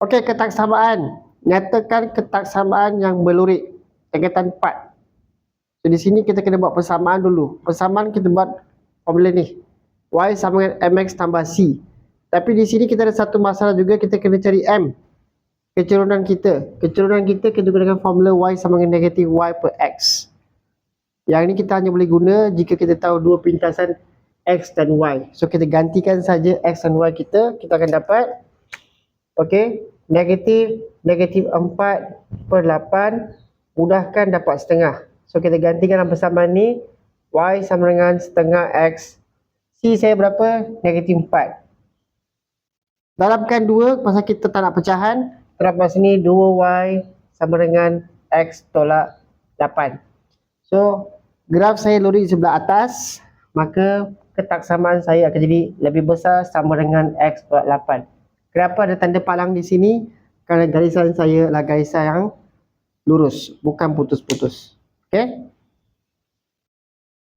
Okey, ketaksamaan. Nyatakan ketaksamaan yang berlurik. Tingkatan 4. So, di sini kita kena buat persamaan dulu. Persamaan kita buat formula ni. Y sama dengan mx tambah c. Tapi di sini kita ada satu masalah juga, kita kena cari m. Kecerunan kita. Kecerunan kita gunakan formula y sama dengan negatif y per x. Yang ini kita hanya boleh guna jika kita tahu dua pintasan x dan y. So, kita gantikan saja x dan y kita akan dapat, okey, negatif 4/8, mudahkan dapat setengah. So, kita gantikan dalam persamaan ni, y sama dengan setengah x. C saya berapa? Negatif 4. Dalamkan 2, pasal kita tak nak pecahan. Terapkan sini 2y sama dengan x tolak 8. So, graf saya lurik sebelah atas, maka ketaksamaan saya akan jadi lebih besar sama dengan x tolak 8. Kenapa ada tanda palang di sini? Kerana garisan saya adalah garisan yang lurus, bukan putus-putus. Okey?